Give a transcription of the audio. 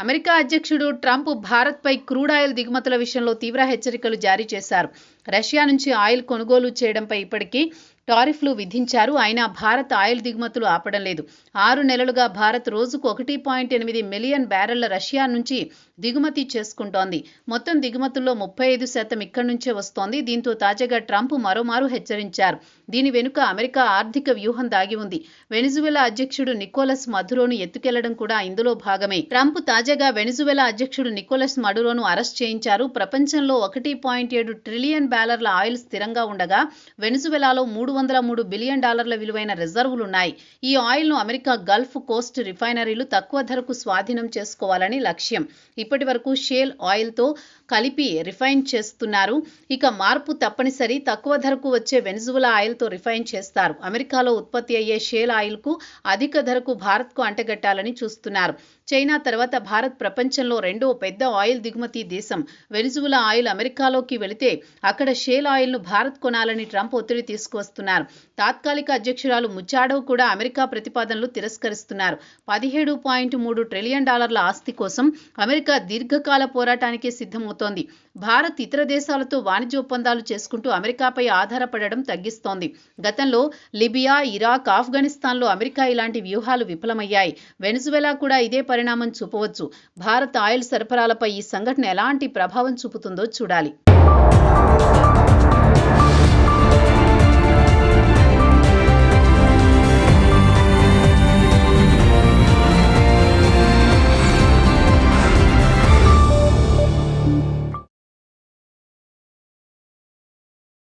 America అధ్యక్షుడు Trump భారత్పై crude oil దిగుమతుల విషయంలో తీవ్ర హెచ్చరికలు జారీ చేశారు. రష్యా నుంచి ఆయిల్ కొనుగోలు చేయడంపై ఇప్పటికీ టారిఫ్లు విధించారు. అయినా భారత్ ఆయిల్ దిగుమతులు ఆపడం లేదు. 6 నెలలుగా భారత్ రోజుకు 1.8 మిలియన్ బ్యారెళ్ల రష్యా నుంచి దిగుమతి చేసుకుంటోంది. మొత్తం దిగుమతుల్లో 35% ఇక్కడి నుంచే వస్తోంది. దీంతో తాజాగా ట్రంప్ మరోమారు హెచ్చరించారు. దీని వెనుక అమెరికా ఆర్థిక వ్యూహం దాగి ఉంది. వెనిజువెలా అధ్యక్షుడు నికోలస్ మదురోను ఎత్తుకెళ్లడం కూడా ఇందులో భాగమే. ట్రంప్ తాజాగా వెనిజువెలా అధ్యక్షుడు నికోలస్ మడురోను అరెస్ట్ చేయించారు. ప్రపంచంలో 1.7 ట్రిలియన్ బ్యారెళ్ల ఆయిల్ స్థిరంగా ఉండగా వెనిజువెలాలో $303 బిలియన్ విలువైన రిజర్వులున్నాయి. ఈ ఆయిల్ను అమెరికా గల్ఫ్ కోస్ట్ రిఫైనరీలు తక్కువ ధరకు స్వాధీనం చేసుకోవాలని లక్ష్యం. ఇప్పటి వరకు షేల్ ఆయిల్తో కలిపి రిఫైన్ చేస్తున్నారు. ఇక మార్పు తప్పనిసరి. తక్కువ ధరకు వచ్చే వెనిజువెలా ఆయిల్తో రిఫైన్ చేస్తారు. అమెరికాలో ఉత్పత్తి అయ్యే షేల్ ఆయిల్కు అధిక ధరకు భారత్కు అంటగట్టాలని చూస్తున్నారు. చైనా తర్వాత భారత్ ప్రపంచంలో రెండో పెద్ద ఆయిల్ దిగుమతి దేశం. వెనిజువెలా ఆయిల్ అమెరికాలోకి వెళితే అక్కడ షేల్ ఆయిల్ను భారత్ కొనాలని ట్రంప్ ఒత్తిడి తీసుకువస్తున్నారు. తాత్కాలిక అధ్యక్షురాలు ముచాడో కూడా అమెరికా ప్రతిపాదనలు తిరస్కరిస్తున్నారు. $17.3 ట్రిలియన్ ఆస్తి కోసం అమెరికా దీర్ఘకాల పోరాటానికి సిద్ధమవుతోంది. భారత్ ఇతర దేశాలతో వాణిజ్య ఒప్పందాలు చేసుకుంటూ అమెరికాపై ఆధారపడడం తగ్గిస్తోంది. గతంలో లిబియా, ఇరాక్, ఆఫ్ఘనిస్తాన్లో అమెరికా ఇలాంటి వ్యూహాలు విఫలమయ్యాయి. వెనిజువెలా కూడా ఇదే పరిణామం చూపవచ్చు. భారత్ ఆయిల్ సరఫరాలపై ఈ సంఘటన ఎలాంటి ప్రభావం చూపుతుందో చూడాలి.